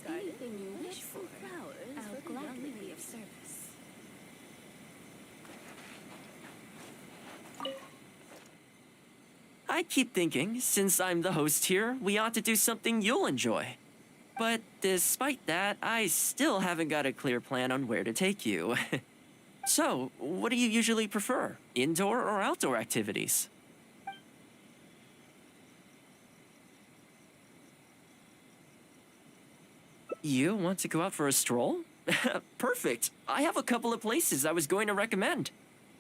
anything you wish for, I'll gladly be of service. I keep thinking, since I'm the host here, we ought to do something you'll enjoy. But despite that, I still haven't got a clear plan on where to take you. So, what do you usually prefer? Indoor or outdoor activities? You want to go out for a stroll? Perfect. I have a couple of places I was going to recommend.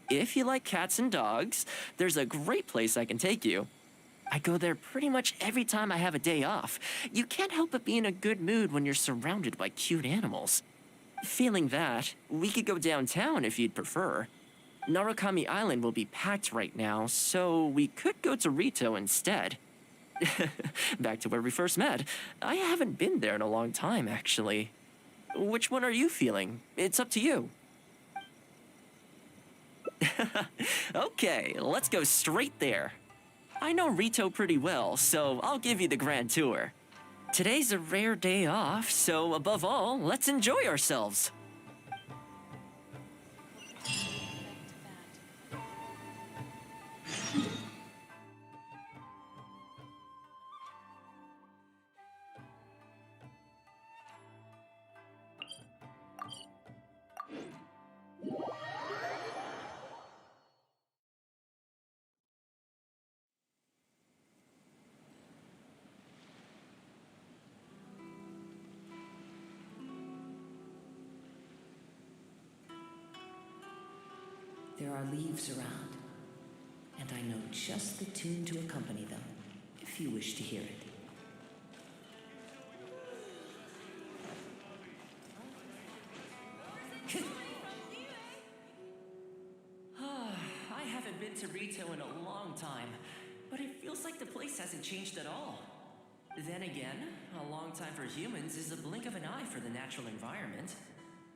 If you like cats and dogs, there's a great place I can take you. I go there pretty much every time I have a day off. You can't help but be in a good mood when you're surrounded by cute animals. Feeling that, we could go downtown if you'd prefer. Narukami Island will be packed right now, so we could go to Rito instead. Back to where we first met. I haven't been there in a long time, actually. Which one are you feeling? It's up to you. Okay, let's go straight there. I know Rito pretty well, so I'll give you the grand tour. Today's a rare day off, so above all, let's enjoy ourselves. There are leaves around, and I know just the tune to accompany them, if you wish to hear it. I haven't been to Rito in a long time, but it feels like the place hasn't changed at all. Then again, a long time for humans is a blink of an eye for the natural environment.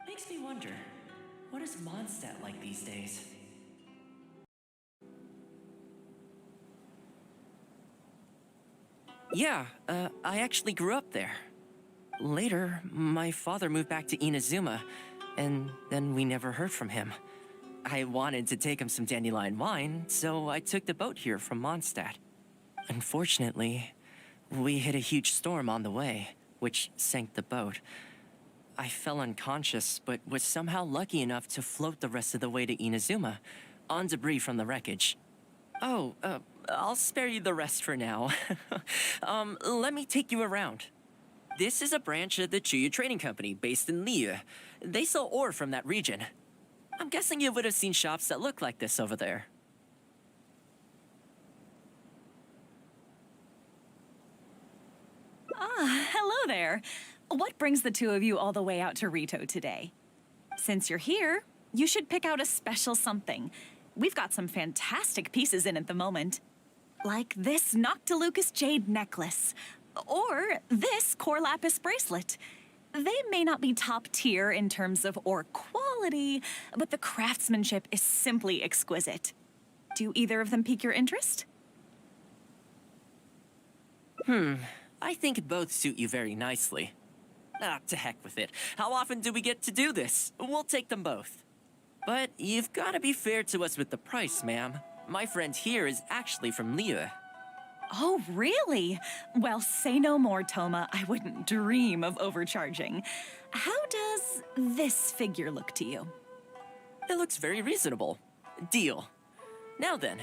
Makes me wonder, what is Mondstadt like these days? Yeah, I actually grew up there. Later, my father moved back to Inazuma, and then we never heard from him. I wanted to take him some dandelion wine, so I took the boat here from Mondstadt. Unfortunately, we hit a huge storm on the way, which sank the boat. I fell unconscious, but was somehow lucky enough to float the rest of the way to Inazuma, on debris from the wreckage. Oh, I'll spare you the rest for now. Let me take you around. This is a branch of the Chuyu Trading Company based in Liu. They sell ore from that region. I'm guessing you would have seen shops that look like this over there. Ah, hello there. What brings the two of you all the way out to Rito today? Since you're here, you should pick out a special something. We've got some fantastic pieces in at the moment. Like this Noctilucus jade necklace, or this core lapis bracelet. They may not be top tier in terms of ore quality, but the craftsmanship is simply exquisite. Do either of them pique your interest? I think both suit you very nicely. Ah, to heck with it. How often do we get to do this? We'll take them both. But you've got to be fair to us with the price, ma'am. My friend here is actually from Liu. Oh, really? Well, say no more, Toma. I wouldn't dream of overcharging. How does this figure look to you? It looks very reasonable. Deal. Now then,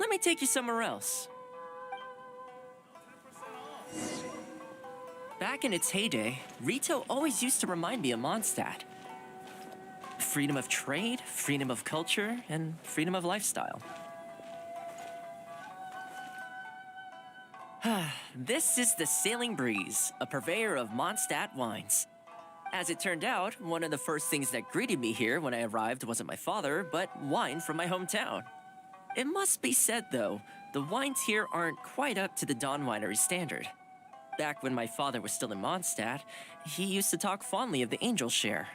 let me take you somewhere else. Back in its heyday, Rito always used to remind me of Mondstadt. Freedom of trade, freedom of culture, and freedom of lifestyle. This is the Sailing Breeze, a purveyor of Mondstadt wines. As it turned out, one of the first things that greeted me here when I arrived wasn't my father, but wine from my hometown. It must be said, though, the wines here aren't quite up to the Dawn Winery standard. Back when my father was still in Mondstadt, he used to talk fondly of the Angel Share.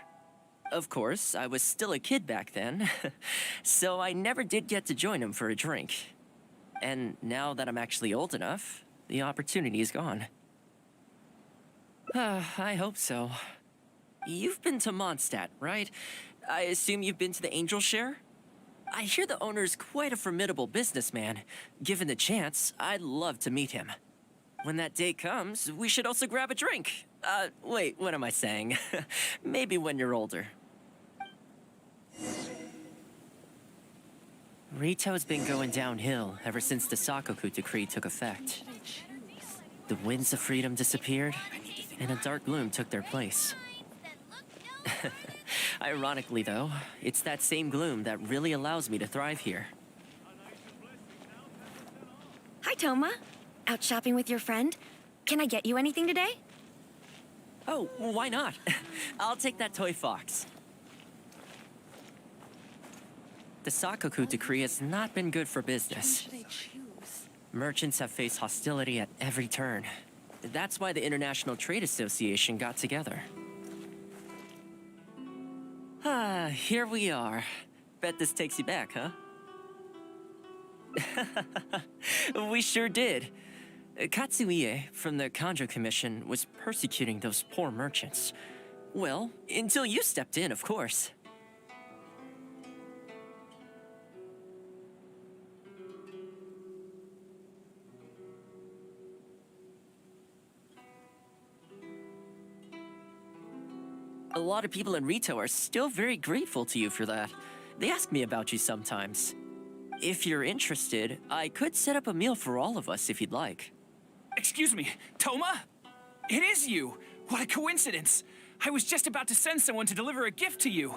Of course, I was still a kid back then, so I never did get to join him for a drink. And now that I'm actually old enough, the opportunity is gone. I hope so. You've been to Mondstadt, right? I assume you've been to the Angel Share? I hear the owner's quite a formidable businessman. Given the chance, I'd love to meet him. When that day comes, we should also grab a drink. Wait, what am I saying? Maybe when you're older. Rito's been going downhill ever since the Sakoku decree took effect. The winds of freedom disappeared, and a dark gloom took their place. Ironically, though, it's that same gloom that really allows me to thrive here. Hi, Toma. Out shopping with your friend? Can I get you anything today? Oh, why not? I'll take that toy fox. The Sakoku decree has not been good for business. Merchants have faced hostility at every turn. That's why the International Trade Association got together. Here we are. Bet this takes you back, huh? We sure did. Katsuie from the Kanjo Commission was persecuting those poor merchants. Well, until you stepped in, of course. A lot of people in Rito are still very grateful to you for that. They ask me about you sometimes. If you're interested, I could set up a meal for all of us if you'd like. Excuse me, Toma? It is you! What a coincidence! I was just about to send someone to deliver a gift to you.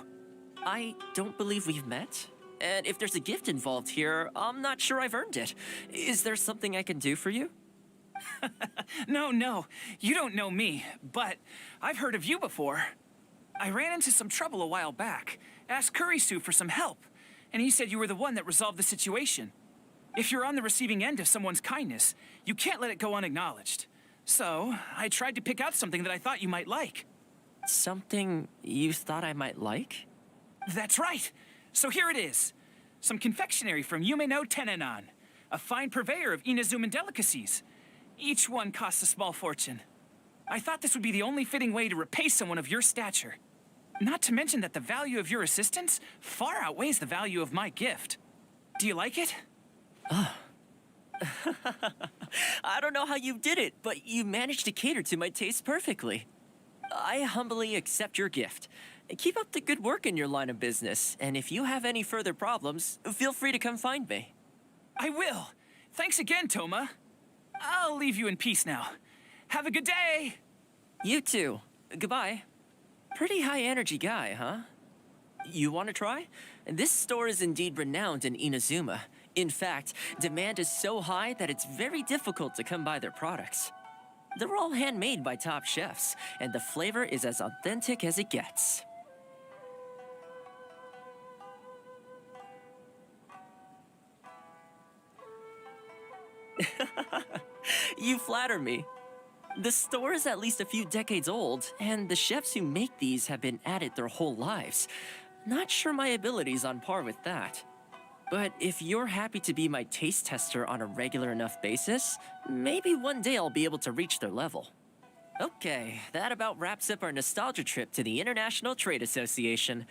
I don't believe we've met. And if there's a gift involved here, I'm not sure I've earned it. Is there something I can do for you? No, you don't know me, but I've heard of you before. I ran into some trouble a while back, asked Kurisu for some help, and he said you were the one that resolved the situation. If you're on the receiving end of someone's kindness, you can't let it go unacknowledged. So, I tried to pick out something that I thought you might like. Something you thought I might like? That's right! So here it is. Some confectionery from Yume no Tenenan, a fine purveyor of Inazuman delicacies. Each one costs a small fortune. I thought this would be the only fitting way to repay someone of your stature. Not to mention that the value of your assistance far outweighs the value of my gift. Do you like it? I don't know how you did it, but you managed to cater to my taste perfectly. I humbly accept your gift. Keep up the good work in your line of business, and if you have any further problems, feel free to come find me. I will. Thanks again, Toma. I'll leave you in peace now. Have a good day! You too. Goodbye. Pretty high-energy guy, huh? You want to try? This store is indeed renowned in Inazuma. In fact, demand is so high that it's very difficult to come by their products. They're all handmade by top chefs, and the flavor is as authentic as it gets. You flatter me. The store is at least a few decades old, and the chefs who make these have been at it their whole lives. Not sure my ability's on par with that. But if you're happy to be my taste tester on a regular enough basis, maybe one day I'll be able to reach their level. Okay, that about wraps up our nostalgia trip to the International Trade Association.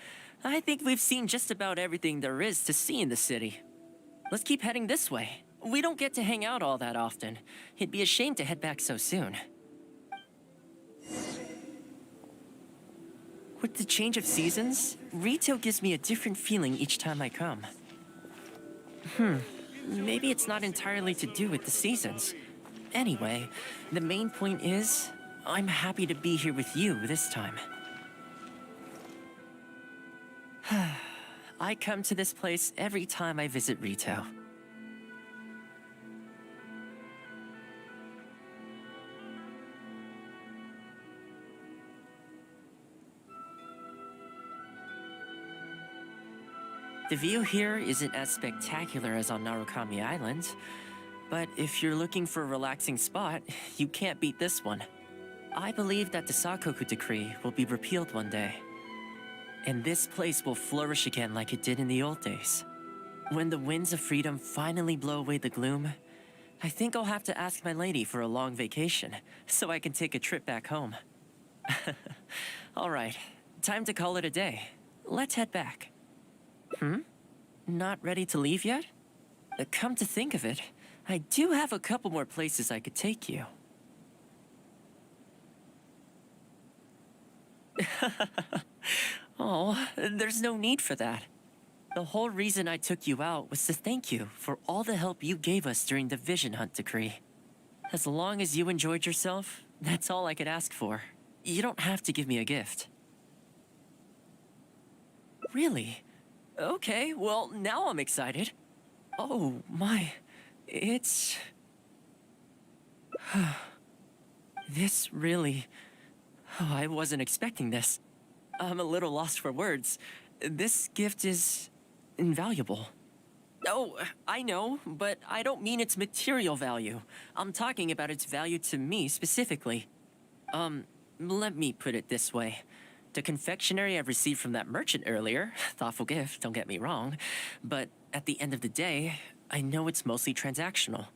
I think we've seen just about everything there is to see in the city. Let's keep heading this way. We don't get to hang out all that often. It'd be a shame to head back so soon. With the change of seasons, Rito gives me a different feeling each time I come. Maybe it's not entirely to do with the seasons. Anyway, the main point is, I'm happy to be here with you this time. I come to this place every time I visit Rito. The view here isn't as spectacular as on Narukami Island, but if you're looking for a relaxing spot, you can't beat this one. I believe that the Sakoku decree will be repealed one day, and this place will flourish again like it did in the old days. When the winds of freedom finally blow away the gloom, I think I'll have to ask my lady for a long vacation, so I can take a trip back home. All right, time to call it a day. Let's head back. Not ready to leave yet? Come to think of it, I do have a couple more places I could take you. Oh, there's no need for that. The whole reason I took you out was to thank you for all the help you gave us during the Vision Hunt decree. As long as you enjoyed yourself, that's all I could ask for. You don't have to give me a gift. Really? Okay, well, now I'm excited. Oh, my. It's... This really... Oh, I wasn't expecting this. I'm a little lost for words. This gift is... invaluable. Oh, I know, but I don't mean its material value. I'm talking about its value to me specifically. Let me put it this way. The confectionery I received from that merchant earlier, thoughtful gift, don't get me wrong, but at the end of the day, I know it's mostly transactional.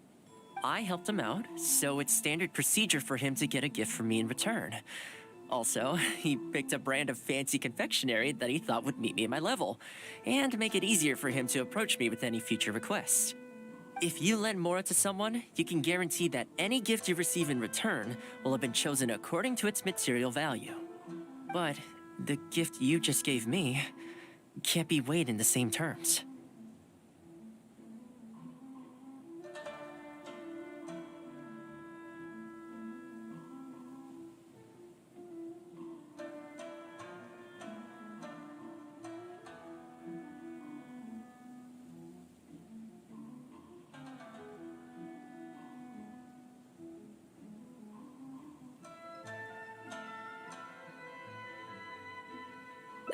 I helped him out, so it's standard procedure for him to get a gift from me in return. Also, he picked a brand of fancy confectionery that he thought would meet me at my level, and make it easier for him to approach me with any future requests. If you lend Mora to someone, you can guarantee that any gift you receive in return will have been chosen according to its material value. But the gift you just gave me can't be weighed in the same terms.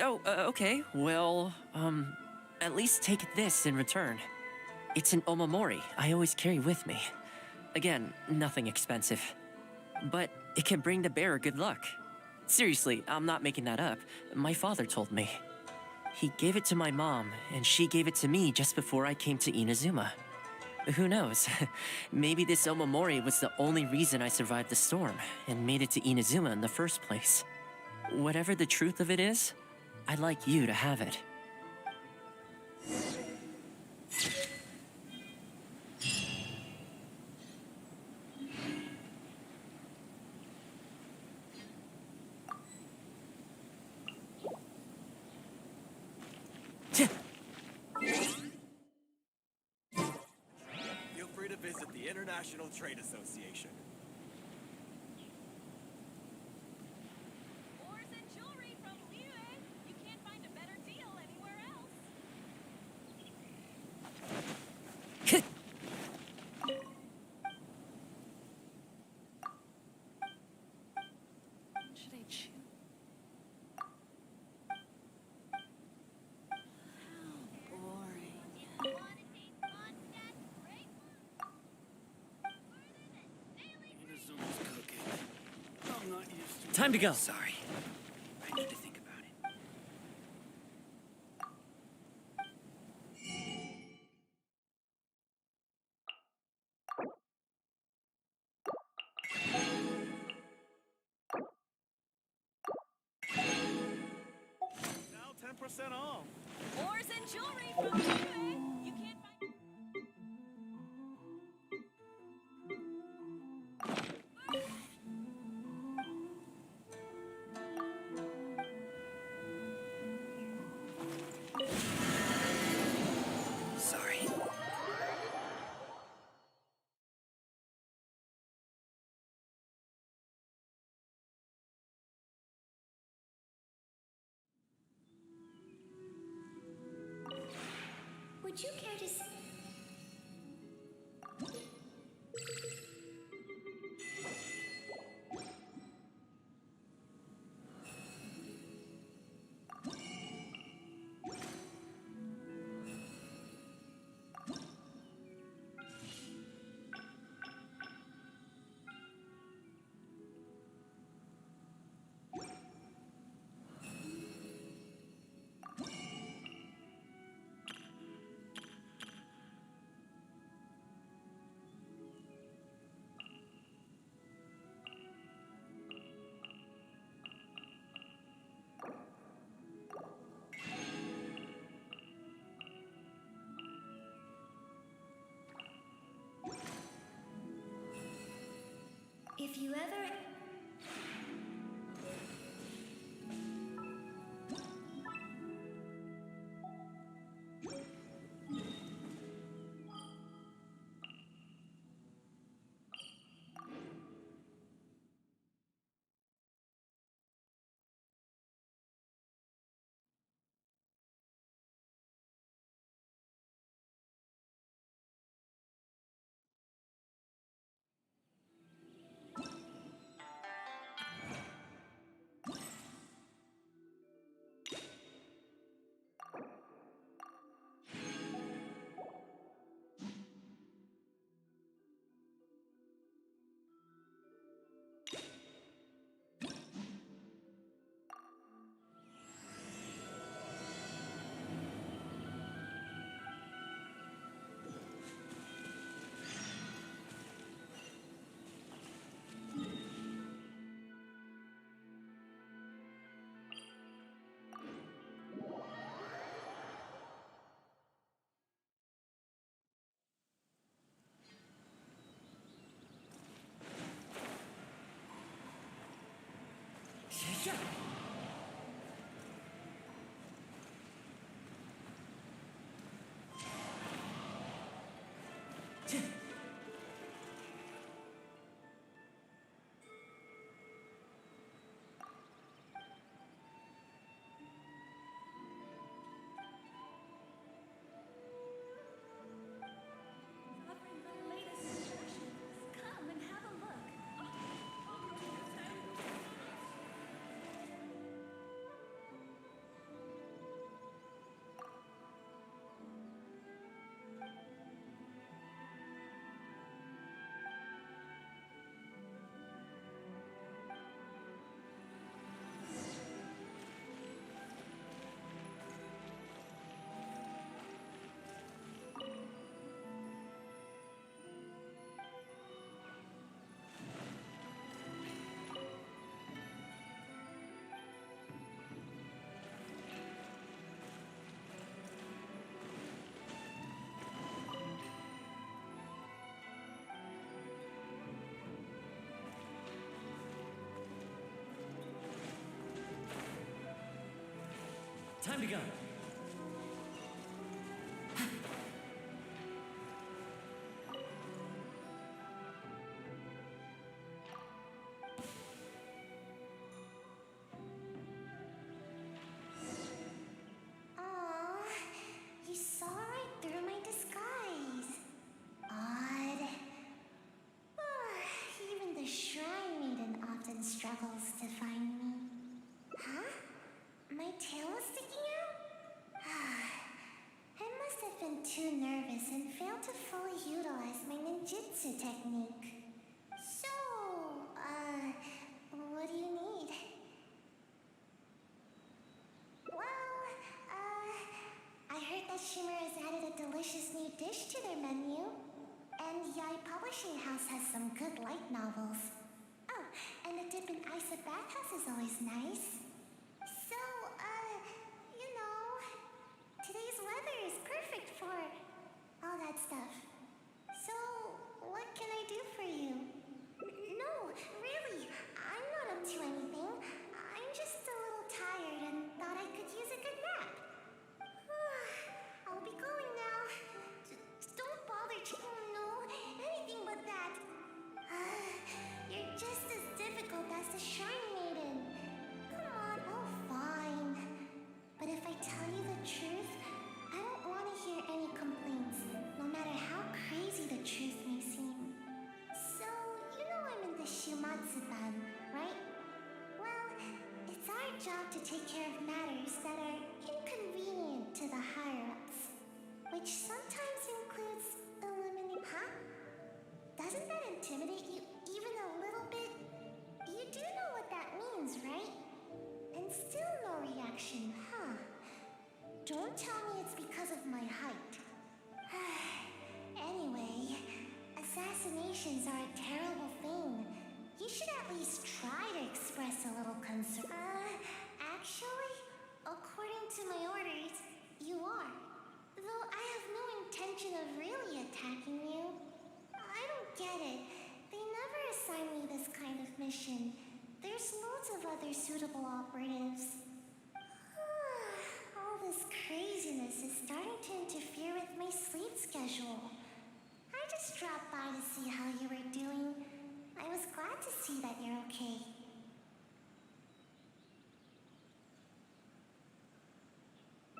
Oh, okay. Well, at least take this in return. It's an omamori I always carry with me. Again, nothing expensive. But it can bring the bearer good luck. Seriously, I'm not making that up. My father told me. He gave it to my mom, and she gave it to me just before I came to Inazuma. Who knows? Maybe this omamori was the only reason I survived the storm and made it to Inazuma in the first place. Whatever the truth of it is, I'd like you to have it. Feel free to visit the International Trade Association. Ores and jewelry from Liu. You can't find a better deal anywhere else. Should I choose? How boring. Time to go. Sorry. I need to think about it. Now 10% off. Ores and jewelry from Liu. You can't find. Sorry. Would you care to you ever... Yeah. Come and have a look. Time to go. Aw, you saw right through my disguise. Odd. Even the Shrine Maiden often struggles to find me. Huh? My tail is sticking out? I must have been too nervous and failed to fully utilize my ninjutsu technique. So, what do you need? Well, I heard that Shimmer has added a delicious new dish to their menu. And Yai Publishing House has some good light novels. Oh, and a dip in ice at bathhouse is always nice. So, you know, today's weather is perfect for all that stuff. So, what can I do for you? No, really, I'm not up to anything. I'm just a little tired and thought I could use a good nap. I'll be going now. Don't bother. Oh no, anything but that. You're just as difficult as the Shrine Maiden. Come on, oh fine. But if I tell you the truth, I don't want to hear any complaints, no matter how crazy the truth may seem. So, you know I'm in the Shumatsu-ban, right? Well, it's our job to take care of matters that are inconvenient to the higher-ups, which sometimes includes eliminating... Huh? Doesn't that intimidate you even a little bit? You do know what that means, right? And still no reaction, huh? Don't tell me it's because of my height. Anyway, assassinations are a terrible thing. You should at least try to express a little concern. Actually, according to my orders, you are. Though I have no intention of really attacking you. I don't get it. They never assign me this kind mission. There's loads of other suitable operatives. All this craziness is starting to interfere with my sleep schedule. I just dropped by to see how you were doing. I was glad to see that you're okay.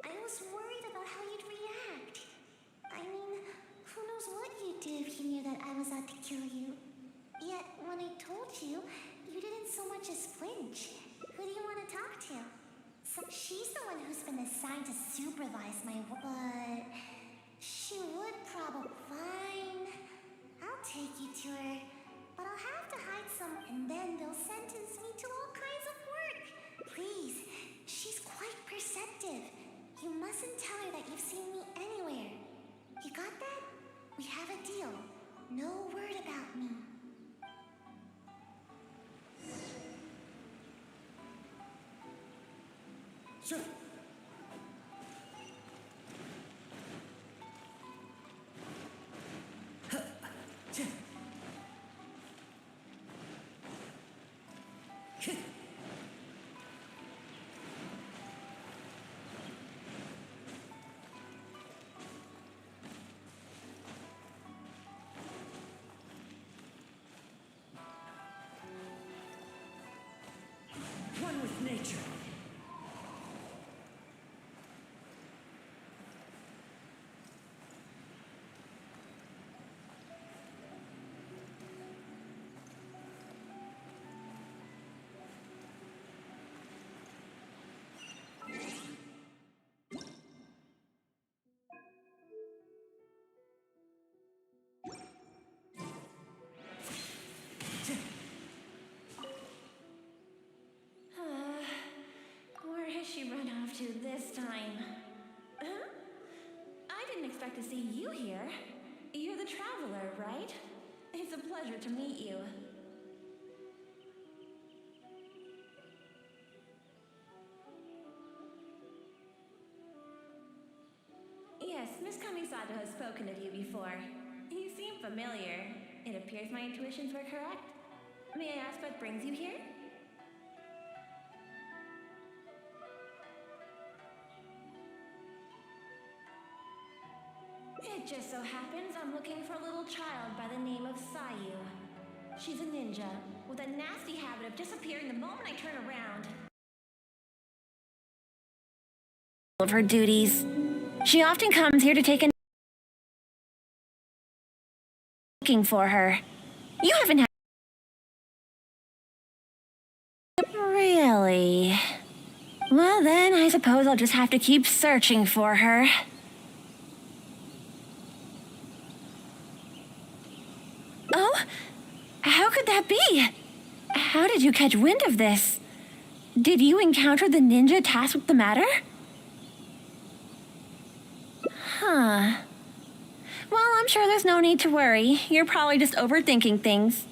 I was worried about how you'd react. I mean, who knows what you'd do if you knew that I was out to kill you. Yet, when I told you, you didn't so much as flinch. Who do you want to talk to? So she's the one who's been assigned to supervise my work. But she would probably... Fine. I'll take you to her. But I'll have to hide some, and then they'll sentence me to all kinds of work. Please, she's quite perceptive. You mustn't tell her that you've seen me anywhere. You got that? We have a deal. No word about me. Sure. One with nature. Where has she run off to this time? Huh? I didn't expect to see you here. You're the traveler, right? It's a pleasure to meet you. Yes, Miss Kamisato has spoken of you before. You seem familiar. It appears my intuitions were correct. May I ask what brings you here? It just so happens I'm looking for a little child by the name of Sayu. She's a ninja, with a nasty habit of disappearing the moment I turn around. Of her duties. She often comes here to take a looking for her. You haven't had... Really? Well then, I suppose I'll just have to keep searching for her. Oh? How could that be? How did you catch wind of this? Did you encounter the ninja tasked with the matter? Huh. Well, I'm sure there's no need to worry. You're probably just overthinking things.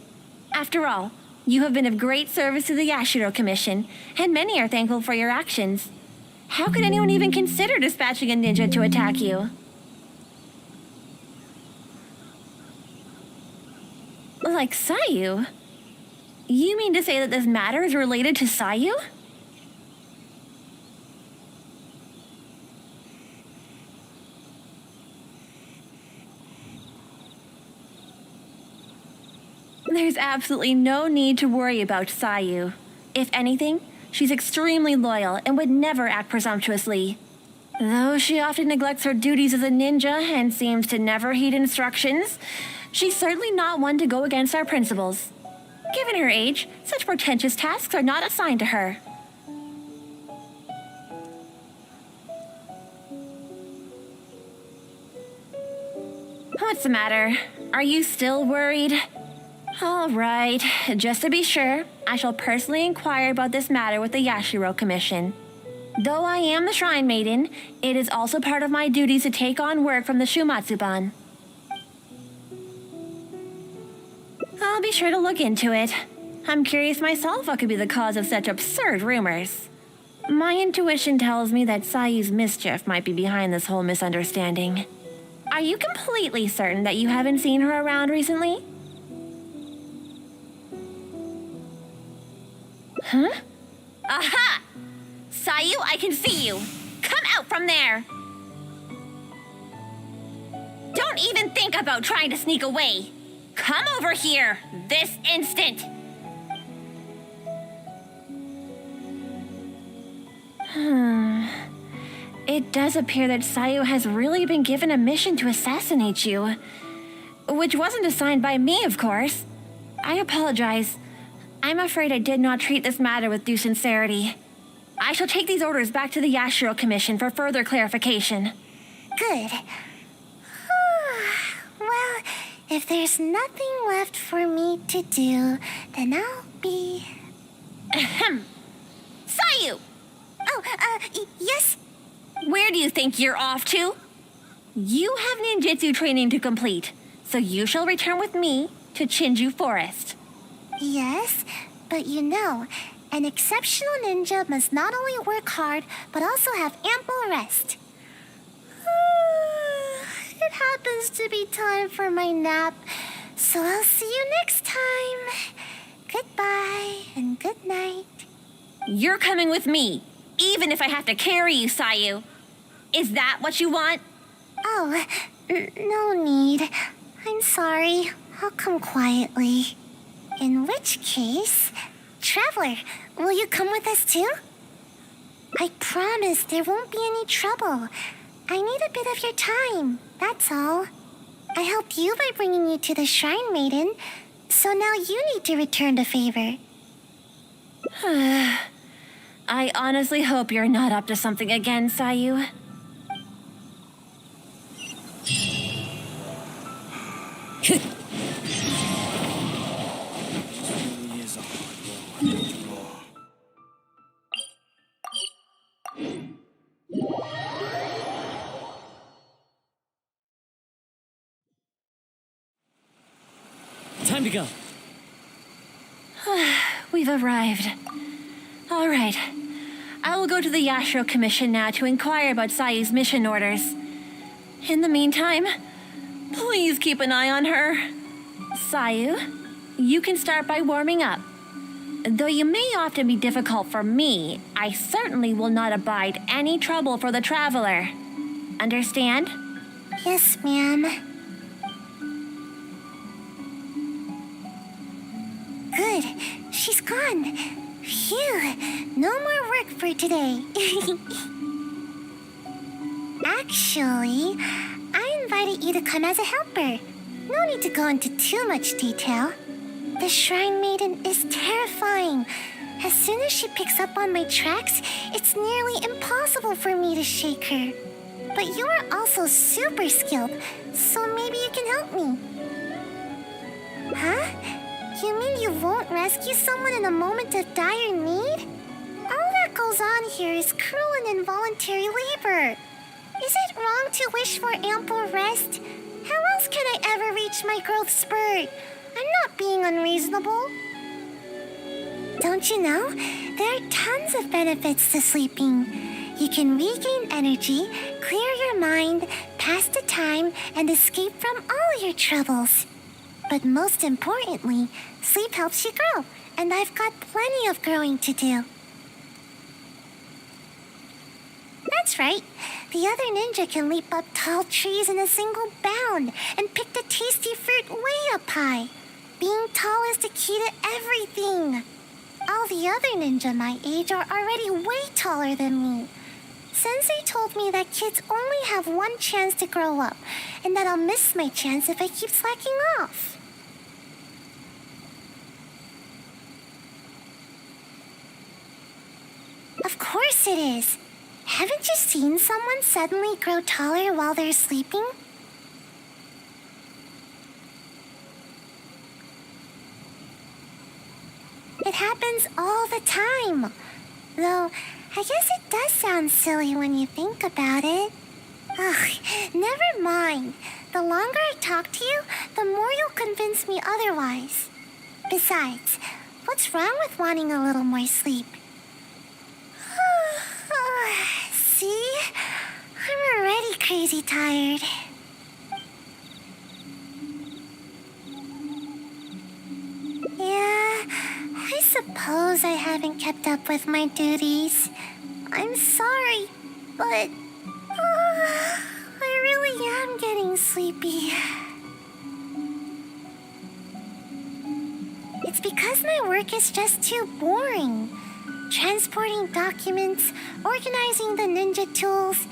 After all, you have been of great service to the Yashiro Commission, and many are thankful for your actions. How could anyone even consider dispatching a ninja to attack you? Like Sayu? You mean to say that this matter is related to Sayu? There's absolutely no need to worry about Sayu. If anything, she's extremely loyal and would never act presumptuously. Though she often neglects her duties as a ninja and seems to never heed instructions, she's certainly not one to go against our principles. Given her age, such portentous tasks are not assigned to her. What's the matter? Are you still worried? All right, just to be sure, I shall personally inquire about this matter with the Yashiro Commission. Though I am the Shrine Maiden, it is also part of my duties to take on work from the Shumatsuban. I'll be sure to look into it. I'm curious myself what could be the cause of such absurd rumors. My intuition tells me that Sayu's mischief might be behind this whole misunderstanding. Are you completely certain that you haven't seen her around recently? Aha! Sayu, I can see you. Come out from there. Don't even think about trying to sneak away. Come over here, this instant. It does appear that Sayu has really been given a mission to assassinate you. Which wasn't assigned by me, of course. I apologize. I'm afraid I did not treat this matter with due sincerity. I shall take these orders back to the Yashiro Commission for further clarification. Good. Well, if there's nothing left for me to do, then I'll be... Ahem. Sayu! Oh, yes? Where do you think you're off to? You have ninjutsu training to complete, so you shall return with me to Chinju Forest. Yes, but you know, an exceptional ninja must not only work hard, but also have ample rest. It happens to be time for my nap, so I'll see you next time. Goodbye and good night. You're coming with me, even if I have to carry you, Sayu. Is that what you want? Oh, no need. I'm sorry. I'll come quietly. In which case, Traveler, will you come with us too? I promise there won't be any trouble. I need a bit of your time, that's all. I helped you by bringing you to the Shrine Maiden, so now you need to return the favor. I honestly hope you're not up to something again, Sayu. Time to go. We've arrived. All right. I will go to the Yashiro Commission now to inquire about Sayu's mission orders. In the meantime, please keep an eye on her. Sayu, you can start by warming up. Though you may often be difficult for me, I certainly will not abide any trouble for the traveler. Understand? Yes, ma'am. Good. She's gone. Phew. No more work for today. Actually, I invited you to come as a helper. No need to go into too much detail. The Shrine Maiden is terrifying. As soon as she picks up on my tracks, it's nearly impossible for me to shake her. But you are also super skilled, so maybe you can help me. Huh? You mean you won't rescue someone in a moment of dire need? All that goes on here is cruel and involuntary labor. Is it wrong to wish for ample rest? How else can I ever reach my growth spurt? I'm not being unreasonable. Don't you know? There are tons of benefits to sleeping. You can regain energy, clear your mind, pass the time, and escape from all your troubles. But most importantly, sleep helps you grow, and I've got plenty of growing to do. That's right. The other ninja can leap up tall trees in a single bound and pick the tasty fruit way up high. Being tall is the key to everything. All the other ninja my age are already way taller than me. Sensei told me that kids only have one chance to grow up, and that I'll miss my chance if I keep slacking off. Of course it is. Haven't you seen someone suddenly grow taller while they're sleeping? It happens all the time. Though, I guess it does sound silly when you think about it. Ugh, never mind. The longer I talk to you, the more you'll convince me otherwise. Besides, what's wrong with wanting a little more sleep? See? I'm already crazy tired. Yeah, I suppose knows I haven't kept up with my duties. I'm sorry, but I really am getting sleepy. It's because my work is just too boring. Transporting documents, organizing the ninja tools.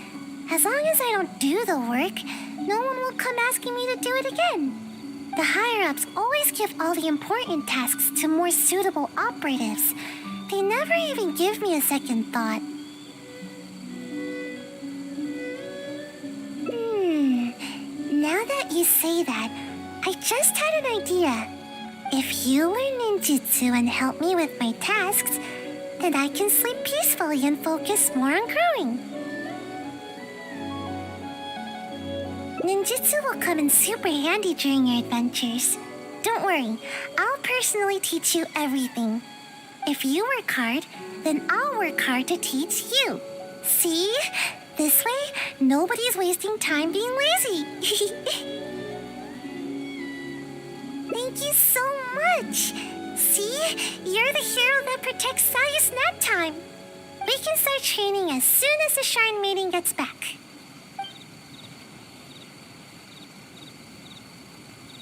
As long as I don't do the work, no one will come asking me to do it again. The higher-ups always give all the important tasks to more suitable operatives. They never even give me a second thought. Now that you say that, I just had an idea. If you learn ninjutsu and help me with my tasks, then I can sleep peacefully and focus more on growing. Ninjutsu will come in super handy during your adventures. Don't worry, I'll personally teach you everything. If you work hard, then I'll work hard to teach you. See? This way, nobody's wasting time being lazy. Thank you so much. See? You're the hero that protects Sayu's nap time. We can start training as soon as the Shrine Maiden gets back.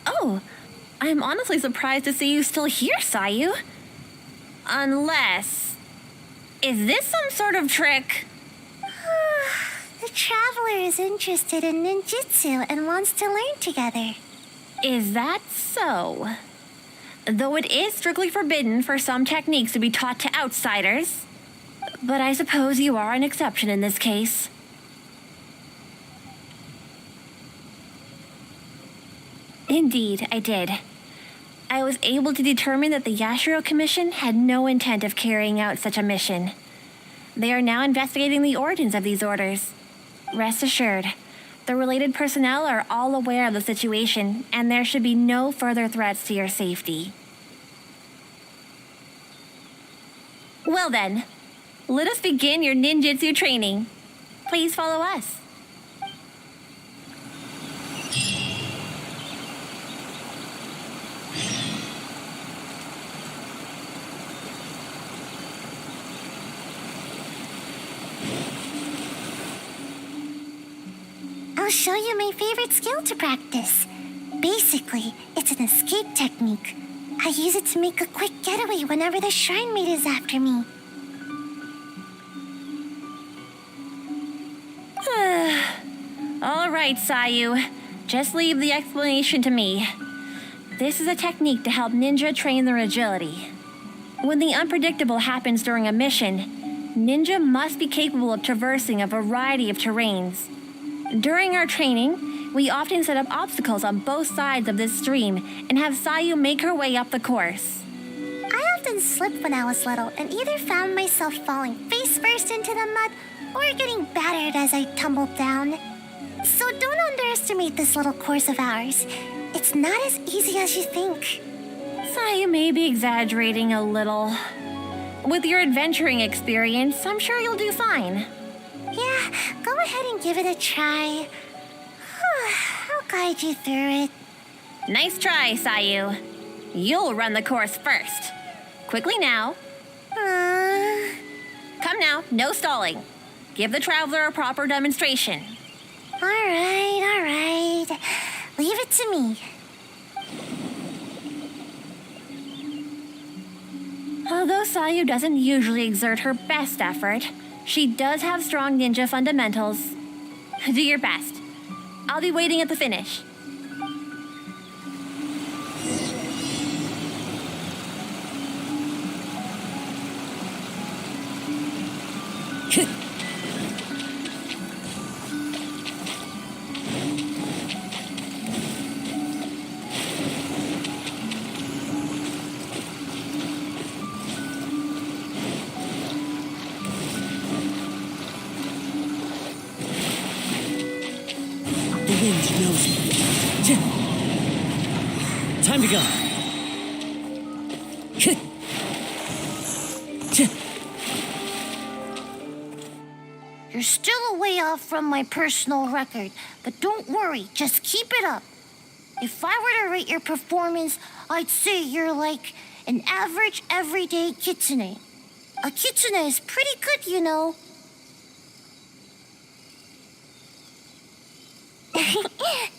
Oh, I'm honestly surprised to see you still here, Sayu. Unless... Is this some sort of trick? The traveler is interested in ninjutsu and wants to learn together. Is that so? Though it is strictly forbidden for some techniques to be taught to outsiders. But I suppose you are an exception in this case. Indeed, I did. I was able to determine that the Yashiro Commission had no intent of carrying out such a mission. They are now investigating the origins of these orders. Rest assured, the related personnel are all aware of the situation, and there should be no further threats to your safety. Well then, let us begin your ninjutsu training. Please follow us. I'll show you my favorite skill to practice. Basically, it's an escape technique. I use it to make a quick getaway whenever the Shrine Maid is after me. All right, Sayu. Just leave the explanation to me. This is a technique to help ninja train their agility. When the unpredictable happens during a mission, ninja must be capable of traversing a variety of terrains. During our training, we often set up obstacles on both sides of this stream and have Sayu make her way up the course. I often slipped when I was little and either found myself falling face first into the mud or getting battered as I tumbled down. So don't underestimate this little course of ours. It's not as easy as you think. Sayu may be exaggerating a little. With your adventuring experience, I'm sure you'll do fine. Yeah, go ahead and give it a try. I'll guide you through it. Nice try, Sayu. You'll run the course first. Quickly now. Come now, no stalling. Give the traveler a proper demonstration. All right. Leave it to me. Although Sayu doesn't usually exert her best effort, she does have strong ninja fundamentals. Do your best. I'll be waiting at the finish. The wind knows me. Time to go. You're still a way off from my personal record, but don't worry, just keep it up. If I were to rate your performance, I'd say you're like an average, everyday kitsune. A kitsune is pretty good, you know.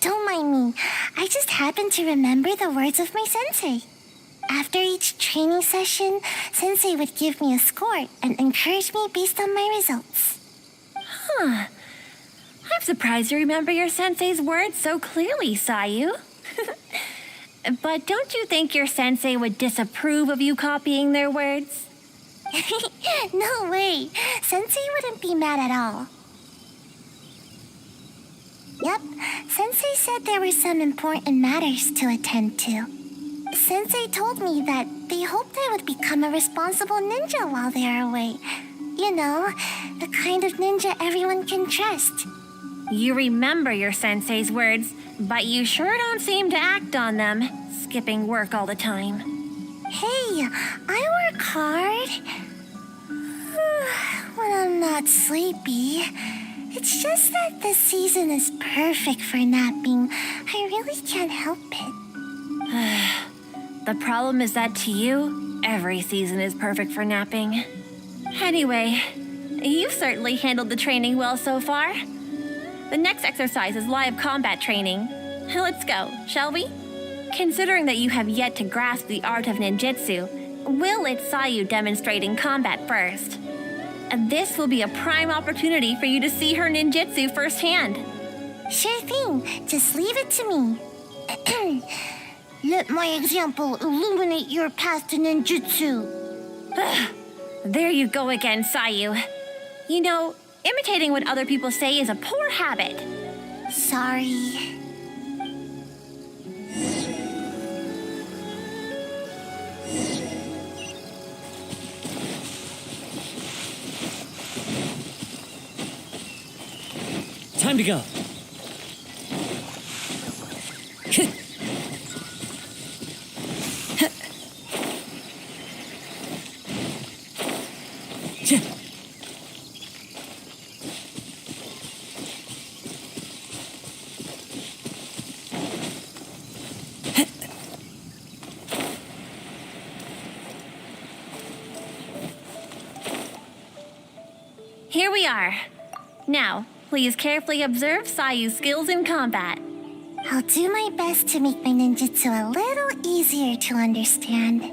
Don't mind me. I just happen to remember the words of my sensei. After each training session, sensei would give me a score and encourage me based on my results. Huh. I'm surprised you remember your sensei's words so clearly, Sayu. But don't you think your sensei would disapprove of you copying their words? No way. Sensei wouldn't be mad at all. Yep, Sensei said there were some important matters to attend to. Sensei told me that they hoped I would become a responsible ninja while they are away. You know, the kind of ninja everyone can trust. You remember your sensei's words, but you sure don't seem to act on them, skipping work all the time. Hey, I work hard. When I'm not sleepy. It's just that this season is perfect for napping. I really can't help it. The problem is that to you, every season is perfect for napping. Anyway, you've certainly handled the training well so far. The next exercise is live combat training. Let's go, shall we? Considering that you have yet to grasp the art of ninjutsu, we'll let Sayu demonstrate in combat first. And this will be a prime opportunity for you to see her ninjutsu firsthand. Sure thing. Just leave it to me. Let my example illuminate your path to ninjutsu. There you go again, Sayu. You know, imitating what other people say is a poor habit. Sorry. Time to go. Here we are. Now, please carefully observe Sayu's skills in combat. I'll do my best to make my ninjutsu a little easier to understand.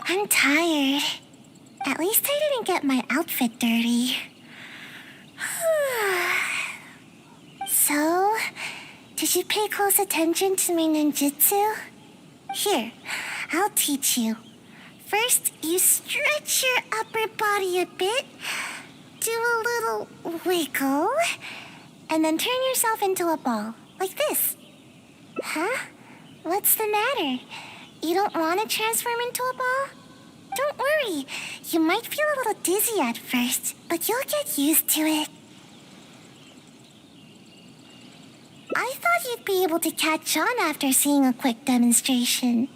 I'm tired. At least I didn't get my outfit dirty. So, did you pay close attention to my ninjutsu? Here, I'll teach you. First, you stretch your upper body a bit, do a little wiggle, and then turn yourself into a ball, like this. Huh? What's the matter? You don't want to transform into a ball? Don't worry. You might feel a little dizzy at first, but you'll get used to it. I thought you'd be able to catch on after seeing a quick demonstration.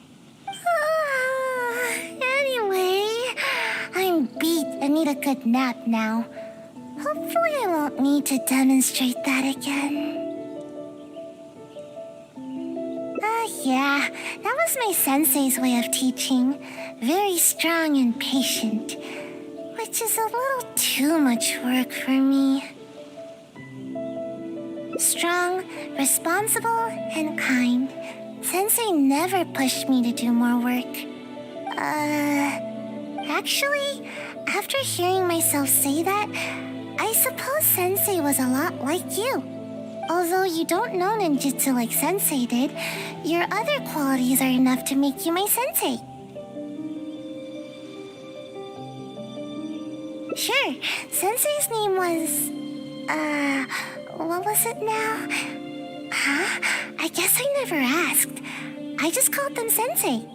Anyway, I'm beat and need a good nap now. Hopefully I won't need to demonstrate that again. Yeah, that was my sensei's way of teaching. Very strong and patient, which is a little too much work for me. Strong, responsible, and kind. Sensei never pushed me to do more work. Actually, after hearing myself say that, I suppose Sensei was a lot like you. Although you don't know ninjutsu like Sensei did, your other qualities are enough to make you my sensei. Sure, Sensei's name was... what was it now? Huh? I guess I never asked. I just called them Sensei.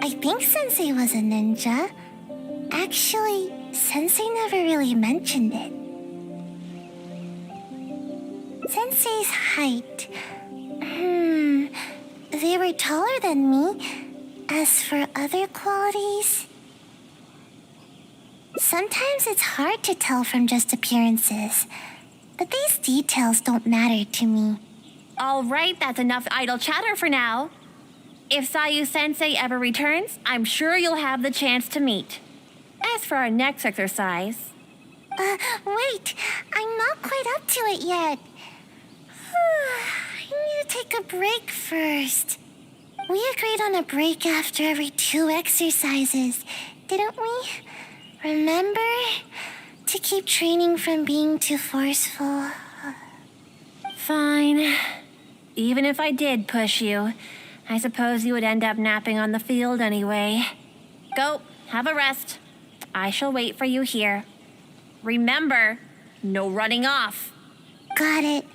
I think Sensei was a ninja. Actually, Sensei never really mentioned it. Sensei's height. They were taller than me. As for other qualities... Sometimes it's hard to tell from just appearances. But these details don't matter to me. All right, that's enough idle chatter for now. If Sayu-sensei ever returns, I'm sure you'll have the chance to meet. As for our next exercise... Wait. I'm not quite up to it yet. I need to take a break first. We agreed on a break after every 2 exercises, didn't we? Remember? To keep training from being too forceful. Fine. Even if I did push you, I suppose you would end up napping on the field anyway. Go, have a rest. I shall wait for you here. Remember, no running off. Got it.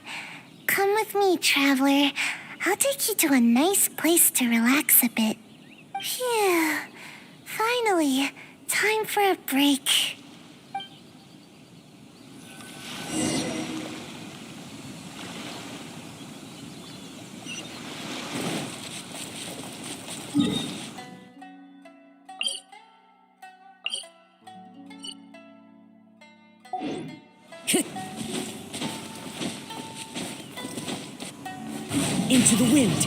Come with me, traveler. I'll take you to a nice place to relax a bit. Phew. Finally, time for a break. Into the wind.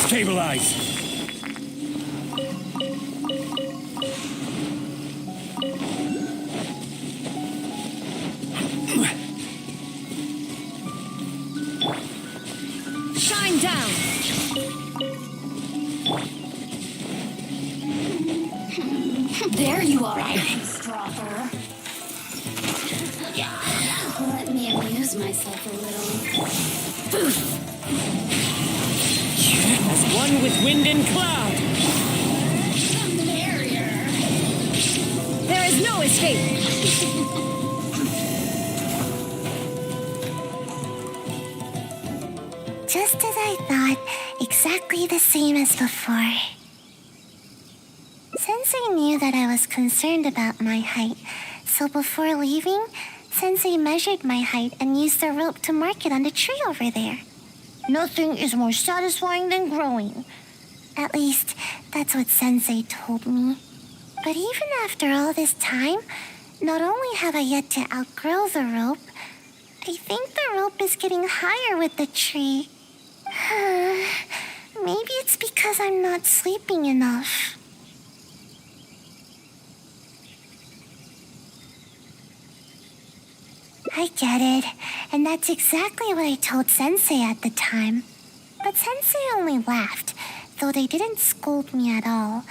Stabilize. Shine down. There you are, Strother. Let me amuse myself a little. As one with wind and cloud. The merrier. There is no escape. Just as I thought, exactly the same as before. Sensei knew that I was concerned about my height, so before leaving, Sensei measured my height and used the rope to mark it on the tree over there. Nothing is more satisfying than growing. At least, that's what Sensei told me. But even after all this time, not only have I yet to outgrow the rope, I think the rope is getting higher with the tree. Maybe it's because I'm not sleeping enough. I get it, and that's exactly what I told Sensei at the time. But Sensei only laughed, though they didn't scold me at all.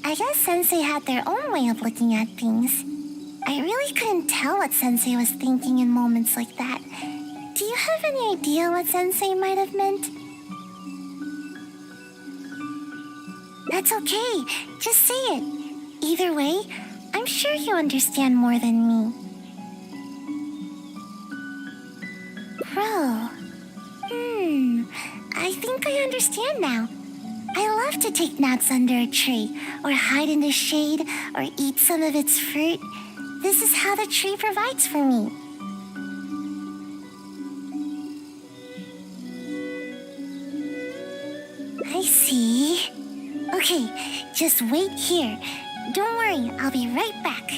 I guess Sensei had their own way of looking at things. I really couldn't tell what Sensei was thinking in moments like that. Do you have any idea what Sensei might have meant? That's okay. Just say it. Either way, I'm sure you understand more than me. Grow. I think I understand now. I love to take naps under a tree, or hide in the shade, or eat some of its fruit. This is how the tree provides for me. I see. Okay, just wait here. Don't worry, I'll be right back.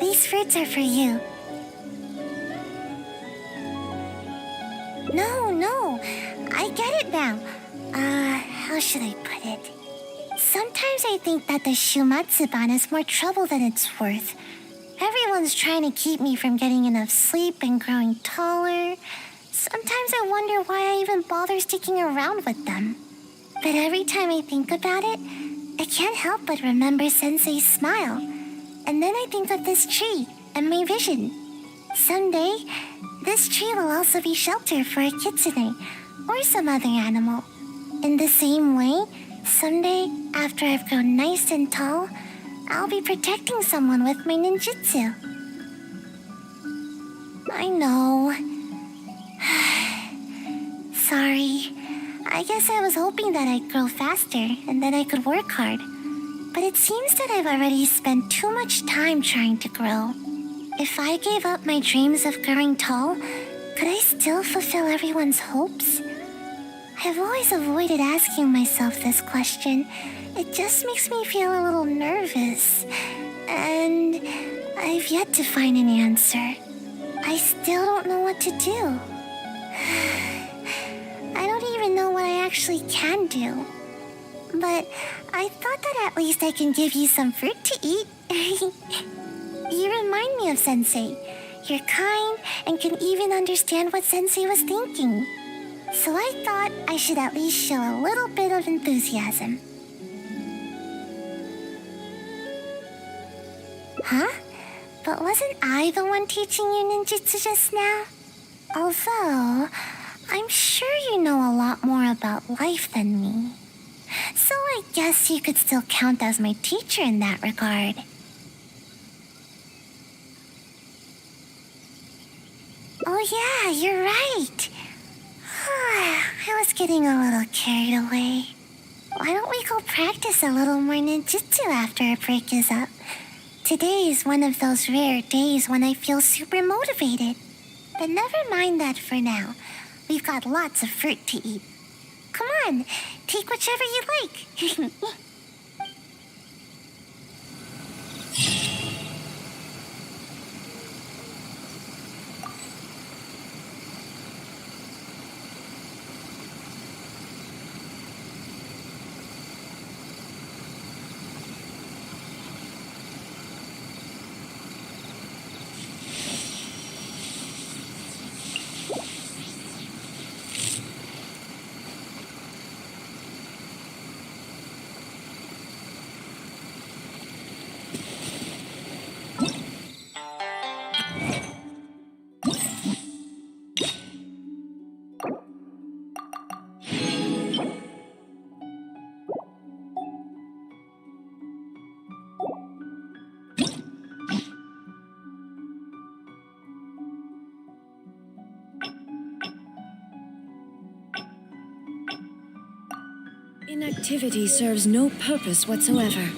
These fruits are for you. No, I get it now. How should I put it? Sometimes I think that the Shumatsuban is more trouble than it's worth. Everyone's trying to keep me from getting enough sleep and growing taller. Sometimes I wonder why I even bother sticking around with them. But every time I think about it, I can't help but remember Sensei's smile. And then I think of this tree and my vision. Someday, this tree will also be shelter for a kitsune or some other animal. In the same way, someday, after I've grown nice and tall, I'll be protecting someone with my ninjutsu. I know. Sorry. I guess I was hoping that I'd grow faster and then I could work hard. But it seems that I've already spent too much time trying to grow. If I gave up my dreams of growing tall, could I still fulfill everyone's hopes? I've always avoided asking myself this question. It just makes me feel a little nervous. And I've yet to find an answer. I still don't know what to do. I don't even know what I actually can do. But I thought that at least I can give you some fruit to eat. You remind me of Sensei. You're kind and can even understand what Sensei was thinking. So I thought I should at least show a little bit of enthusiasm. Huh? But wasn't I the one teaching you ninjutsu just now? Although, I'm sure you know a lot more about life than me. So I guess you could still count as my teacher in that regard. Oh yeah, you're right. I was getting a little carried away. Why don't we go practice a little more ninjutsu after our break is up? Today is one of those rare days when I feel super motivated. But never mind that for now. We've got lots of fruit to eat. Come on, take whichever you like. Inactivity serves no purpose whatsoever.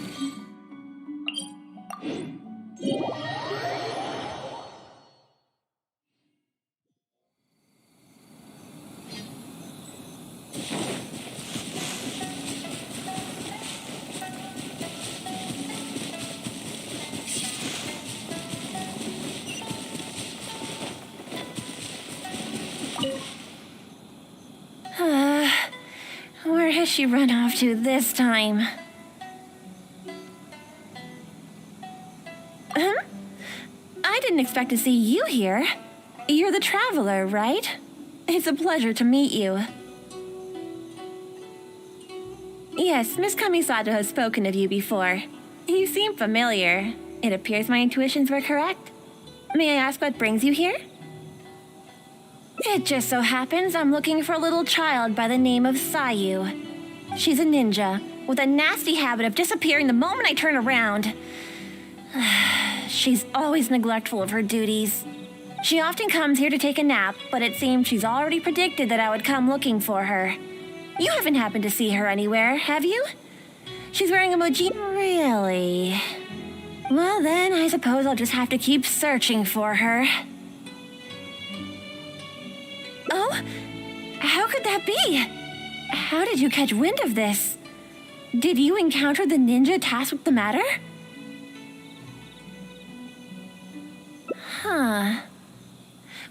Where has she run off to this time? Huh? I didn't expect to see you here. You're the traveler, right? It's a pleasure to meet you. Yes, Miss Kamisato has spoken of you before. You seem familiar. It appears my intuitions were correct. May I ask what brings you here? It just so happens I'm looking for a little child by the name of Sayu. She's a ninja, with a nasty habit of disappearing the moment I turn around. She's always neglectful of her duties. She often comes here to take a nap, but it seems she's already predicted that I would come looking for her. You haven't happened to see her anywhere, have you? She's wearing a mochi... Really? Well then, I suppose I'll just have to keep searching for her. Oh? How could that be? How did you catch wind of this? Did you encounter the ninja tasked with the matter? Huh.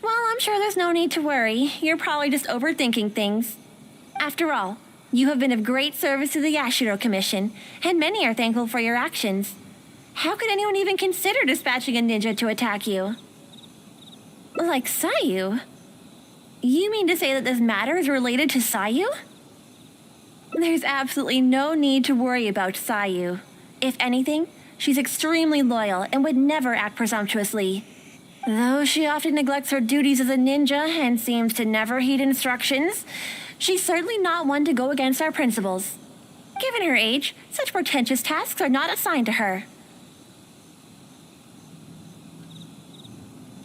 Well, I'm sure there's no need to worry. You're probably just overthinking things. After all, you have been of great service to the Yashiro Commission, and many are thankful for your actions. How could anyone even consider dispatching a ninja to attack you? Like Sayu? You mean to say that this matter is related to Sayu? There's absolutely no need to worry about Sayu. If anything, she's extremely loyal and would never act presumptuously. Though she often neglects her duties as a ninja and seems to never heed instructions, she's certainly not one to go against our principles. Given her age, such portentous tasks are not assigned to her.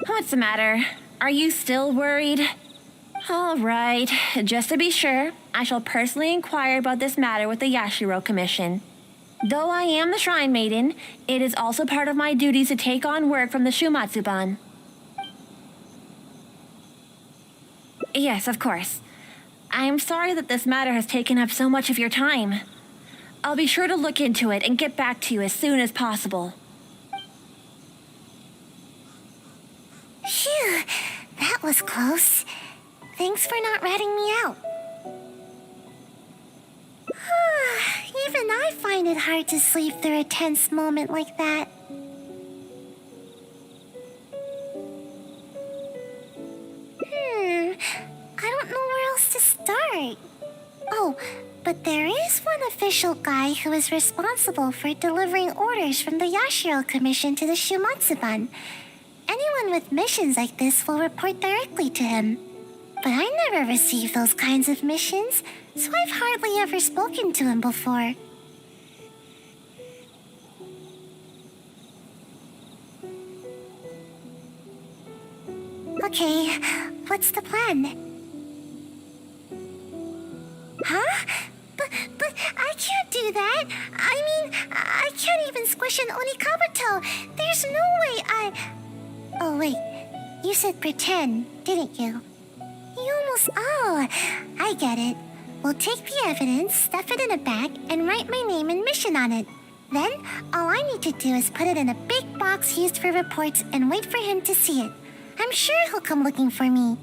What's the matter? Are you still worried? All right, just to be sure, I shall personally inquire about this matter with the Yashiro Commission. Though I am the Shrine Maiden, it is also part of my duties to take on work from the Shumatsuban. Yes, of course. I am sorry that this matter has taken up so much of your time. I'll be sure to look into it and get back to you as soon as possible. Phew, that was close. Thanks for not ratting me out. Even I find it hard to sleep through a tense moment like that. I don't know where else to start. Oh, but there is one official guy who is responsible for delivering orders from the Yashiro Commission to the Shumatsuban. Anyone with missions like this will report directly to him. But I never received those kinds of missions, so I've hardly ever spoken to him before. Okay, what's the plan? Huh? But I can't do that. I mean, I can't even squish an Onikabuto. There's no way I... Oh, wait. You said pretend, didn't you? You almost... Oh, I get it. We'll take the evidence, stuff it in a bag, and write my name and mission on it. Then, all I need to do is put it in a big box used for reports and wait for him to see it. I'm sure he'll come looking for me.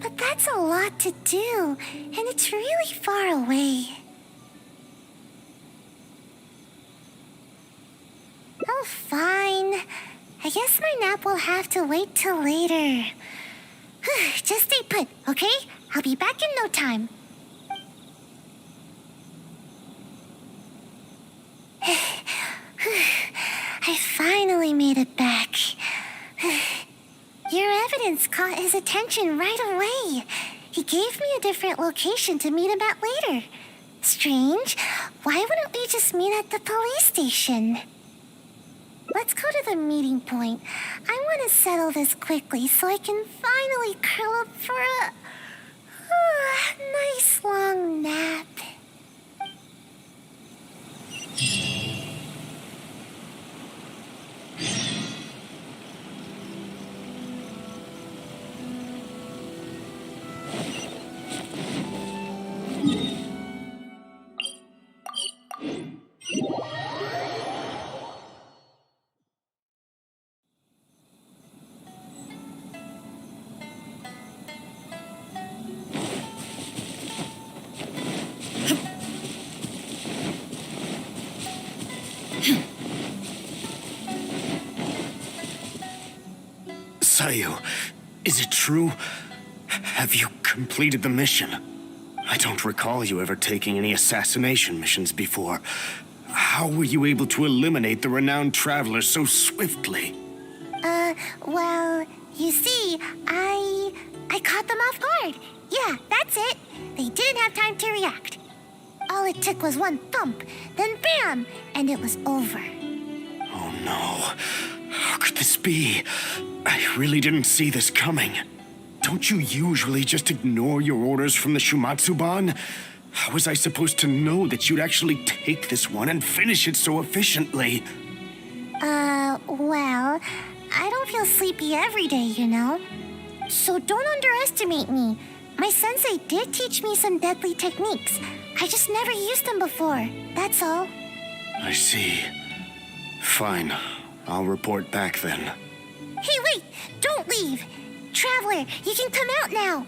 But that's a lot to do, and it's really far away. Oh, fine. I guess my nap will have to wait till later. Just stay put, okay? I'll be back in no time. I finally made it back. Your evidence caught his attention right away. He gave me a different location to meet him at later. Strange. Why wouldn't we just meet at the police station? Let's go to the meeting point. I want to settle this quickly so I can finally curl up for a nice long nap. Sayu, is it true? Have you completed the mission? I don't recall you ever taking any assassination missions before. How were you able to eliminate the renowned traveler so swiftly? Well, You see, I caught them off guard. Yeah, that's it. They didn't have time to react. All it took was one thump, then bam, and it was over. Oh no. How could this be? I really didn't see this coming. Don't you usually just ignore your orders from the Shumatsuban? How was I supposed to know that you'd actually take this one and finish it so efficiently? Well, I don't feel sleepy every day, you know? So don't underestimate me. My sensei did teach me some deadly techniques. I just never used them before, that's all. I see. Fine. I'll report back then. Hey, wait! Don't leave! Traveler, you can come out now!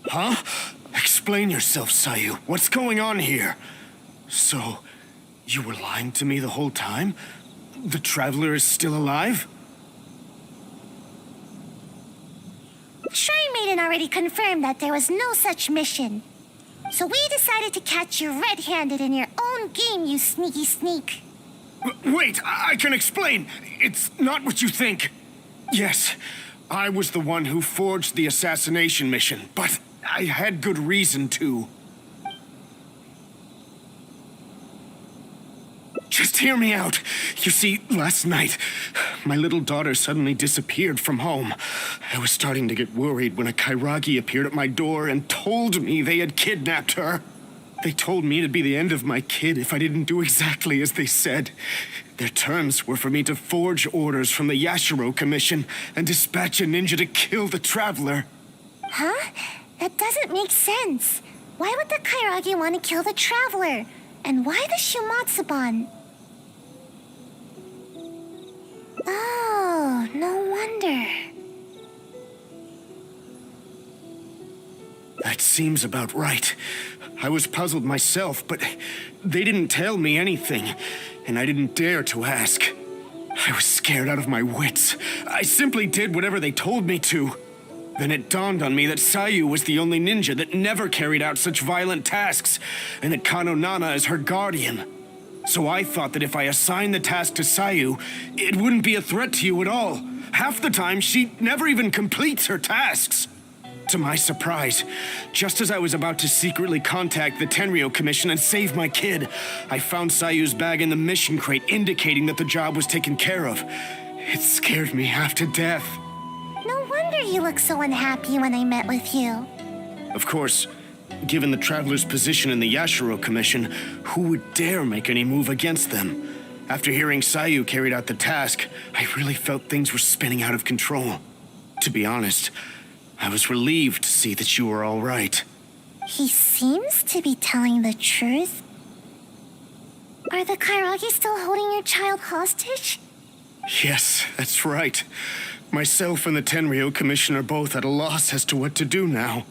Huh? Explain yourself, Sayu. What's going on here? So, you were lying to me the whole time? The Traveler is still alive? Shrine Maiden already confirmed that there was no such mission. So we decided to catch you red-handed in your own game, you sneaky sneak. Wait, I can explain. It's not what you think. Yes, I was the one who forged the assassination mission, but I had good reason to. Just hear me out. You see, last night, my little daughter suddenly disappeared from home. I was starting to get worried when a Kairagi appeared at my door and told me they had kidnapped her. They told me it'd be the end of my kid if I didn't do exactly as they said. Their terms were for me to forge orders from the Yashiro Commission and dispatch a ninja to kill the Traveler. Huh? That doesn't make sense. Why would the Kairagi want to kill the Traveler? And why the Shumatsuban? Oh, no wonder. That seems about right. I was puzzled myself, but they didn't tell me anything, and I didn't dare to ask. I was scared out of my wits. I simply did whatever they told me to. Then it dawned on me that Sayu was the only ninja that never carried out such violent tasks, and that Kano Nana is her guardian. So I thought that if I assigned the task to Sayu, it wouldn't be a threat to you at all. Half the time, she never even completes her tasks. To my surprise, just as I was about to secretly contact the Tenryo Commission and save my kid, I found Sayu's bag in the mission crate indicating that the job was taken care of. It scared me half to death. No wonder you looked so unhappy when I met with you. Of course, given the Traveler's position in the Yashiro Commission, who would dare make any move against them? After hearing Sayu carried out the task, I really felt things were spinning out of control. To be honest, I was relieved to see that you were all right. He seems to be telling the truth. Are the Kairagi still holding your child hostage? Yes, that's right. Myself and the Tenryo Commission are both at a loss as to what to do now.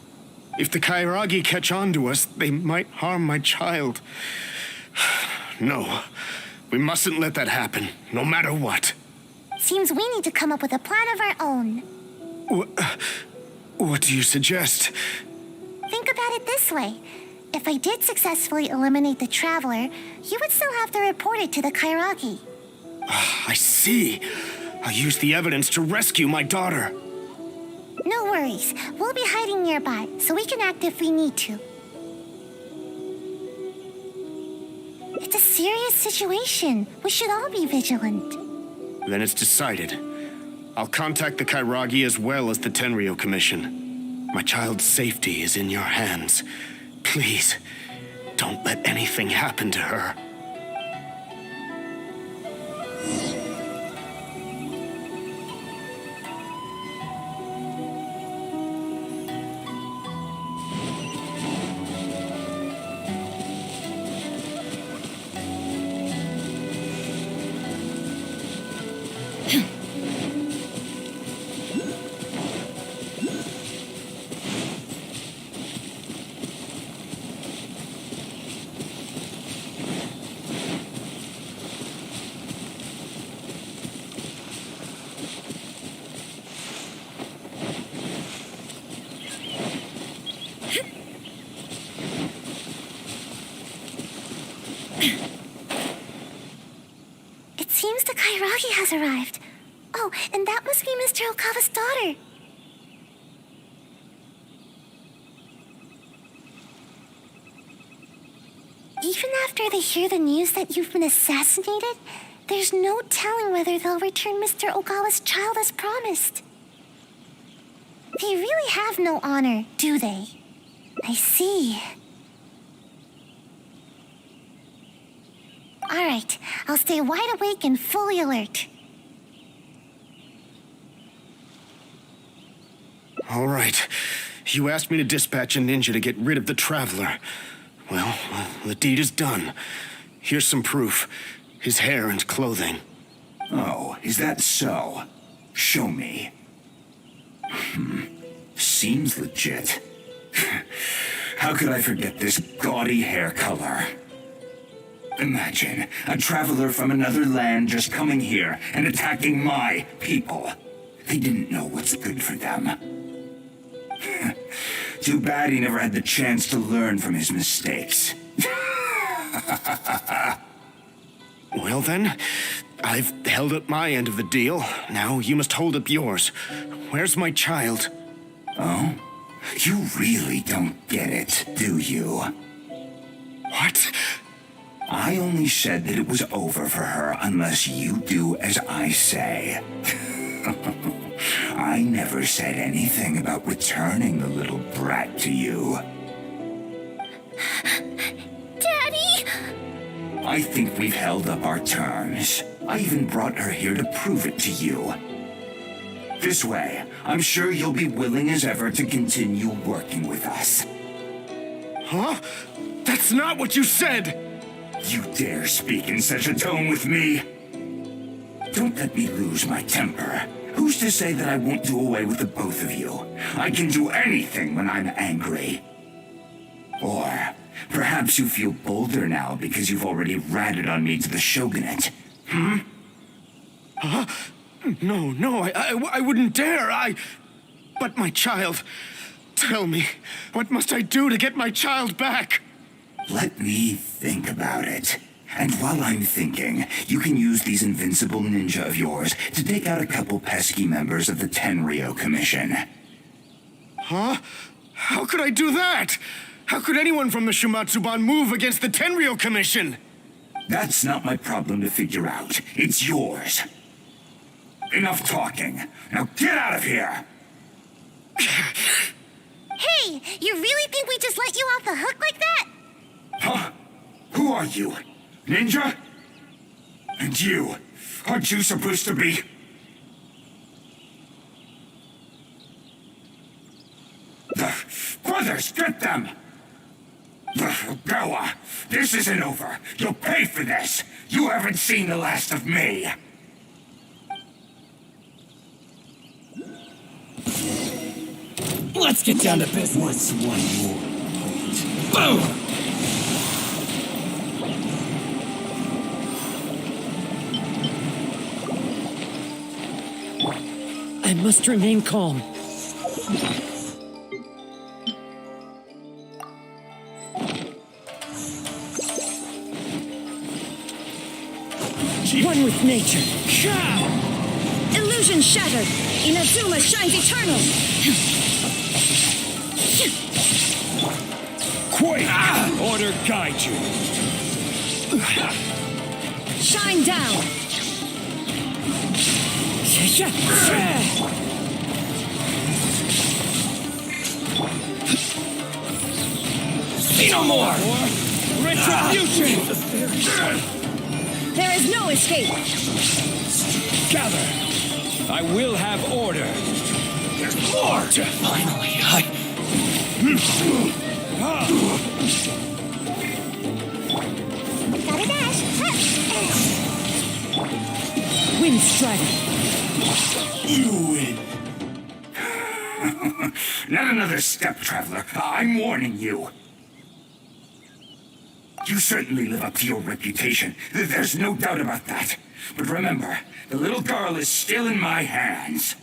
If the Kairagi catch on to us, they might harm my child. No, we mustn't let that happen, no matter what. Seems we need to come up with a plan of our own. What do you suggest? Think about it this way. If I did successfully eliminate the Traveler, you would still have to report it to the Kairagi. I see. I'll use the evidence to rescue my daughter. No worries. We'll be hiding nearby, so we can act if we need to. It's a serious situation. We should all be vigilant. Then it's decided. I'll contact the Kairagi as well as the Tenryo Commission. My child's safety is in your hands. Please, don't let anything happen to her. has arrived. Oh, and that must be Mr. Okawa's daughter. Even after they hear the news that you've been assassinated, there's no telling whether they'll return Mr. Okawa's child as promised. They really have no honor, do they? I see. All right, I'll stay wide awake and fully alert. All right. You asked me to dispatch a ninja to get rid of the Traveler. Well, the deed is done. Here's some proof. His hair and clothing. Oh, is that so? Show me. Seems legit. How could I forget this gaudy hair color? Imagine a traveler from another land just coming here and attacking my people. They didn't know what's good for them. Too bad he never had the chance to learn from his mistakes. Well then, I've held up my end of the deal. Now you must hold up yours. Where's my child? Oh? You really don't get it, do you? What? I only said that it was over for her unless you do as I say. I never said anything about returning the little brat to you. Daddy! I think we've held up our terms. I even brought her here to prove it to you. This way, I'm sure you'll be willing as ever to continue working with us. Huh? That's not what you said! You dare speak in such a tone with me? Don't let me lose my temper. Who's to say that I won't do away with the both of you? I can do anything when I'm angry. Or perhaps you feel bolder now because you've already ratted on me to the shogunate. Huh? No, I wouldn't dare, But my child... Tell me, what must I do to get my child back? Let me think about it. And while I'm thinking, you can use these invincible ninja of yours to take out a couple pesky members of the Tenryo Commission. Huh? How could I do that? How could anyone from the Shumatsuban move against the Tenryo Commission? That's not my problem to figure out. It's yours. Enough talking. Now get out of here! Hey, you really think we just let you off the hook like that? Huh? Who are you? Ninja? And you? Aren't you supposed to be... Brothers, get them! Gawa, this isn't over. You'll pay for this. You haven't seen the last of me. Let's get down to business. What's one more? Boom! I must remain calm. One with nature. Illusion shattered. Inazuma shines eternal. Quake! Order guide you. Shine down. See no more! Retribution! There is no escape. Gather! I will have order. There's more! Finally, Gotta dash. Wind strike. You win. Not another step, Traveler. I'm warning you. You certainly live up to your reputation. There's no doubt about that. But remember, the little girl is still in my hands.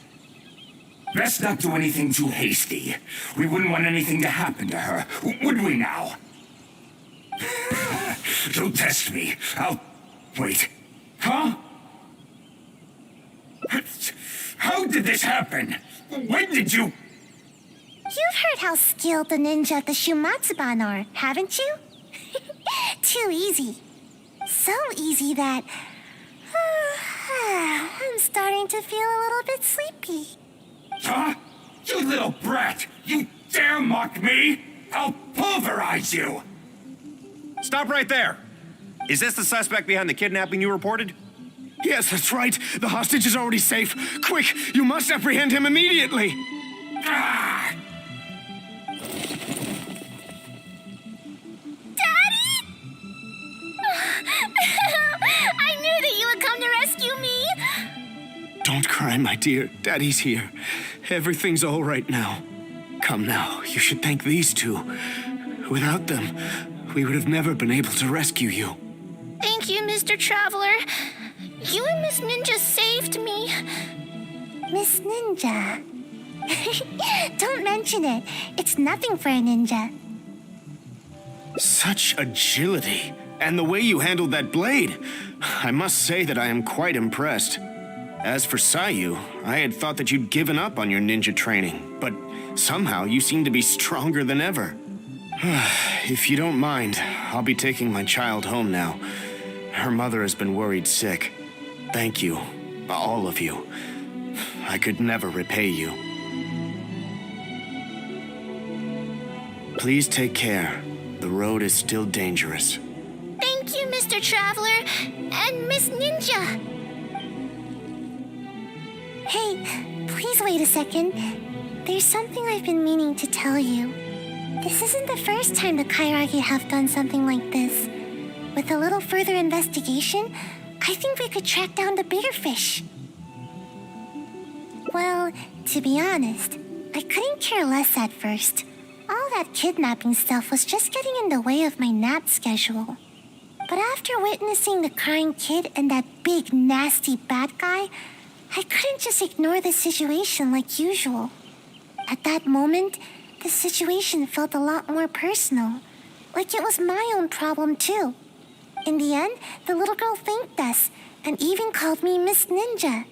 Best not do anything too hasty. We wouldn't want anything to happen to her, would we now? Don't test me. I'll... Wait. Huh? How did this happen? When did you... You've heard how skilled the ninja of the Shumatsuban are, haven't you? Too easy. So easy that... I'm starting to feel a little bit sleepy. Huh? You little brat! You dare mock me? I'll pulverize you! Stop right there! Is this the suspect behind the kidnapping you reported? Yes, that's right. The hostage is already safe. Quick, you must apprehend him immediately. Ah! I knew that you would come to rescue me! Don't cry, my dear. Daddy's here. Everything's all right now. Come now, you should thank these two. Without them, we would have never been able to rescue you. Thank you, Mr. Traveler. You and Miss Ninja saved me. Miss Ninja? Don't mention it. It's nothing for a ninja. Such agility. And the way you handled that blade. I must say that I am quite impressed. As for Sayu, I had thought that you'd given up on your ninja training, but somehow you seem to be stronger than ever. If you don't mind, I'll be taking my child home now. Her mother has been worried sick. Thank you, all of you. I could never repay you. Please take care. The road is still dangerous. Thank you, Mr. Traveler, and Miss Ninja. Hey, please wait a second. There's something I've been meaning to tell you. This isn't the first time the Kairagi have done something like this. With a little further investigation, I think we could track down the bigger fish. Well, to be honest, I couldn't care less at first. All that kidnapping stuff was just getting in the way of my nap schedule. But after witnessing the crying kid and that big, nasty bad guy, I couldn't just ignore the situation like usual. At that moment, the situation felt a lot more personal. Like it was my own problem, too. In the end, the little girl thanked us and even called me Miss Ninja.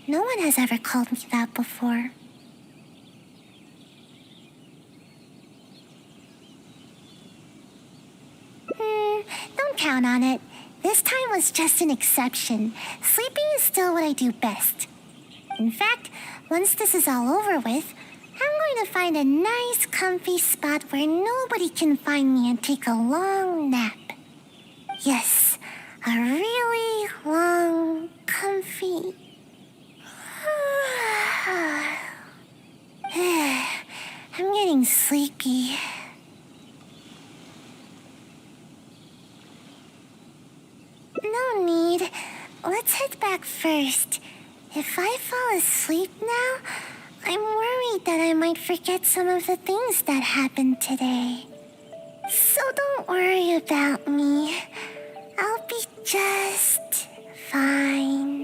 No one has ever called me that before. Don't count on it. This time was just an exception. Sleeping is still what I do best. In fact, once this is all over with, I'm going to find a nice, comfy spot where nobody can find me and take a long nap. Yes, a really long, comfy... I'm getting sleepy. No need. Let's head back first. If I fall asleep now, I'm worried that I might forget some of the things that happened today. So don't worry about me. I'll be just fine.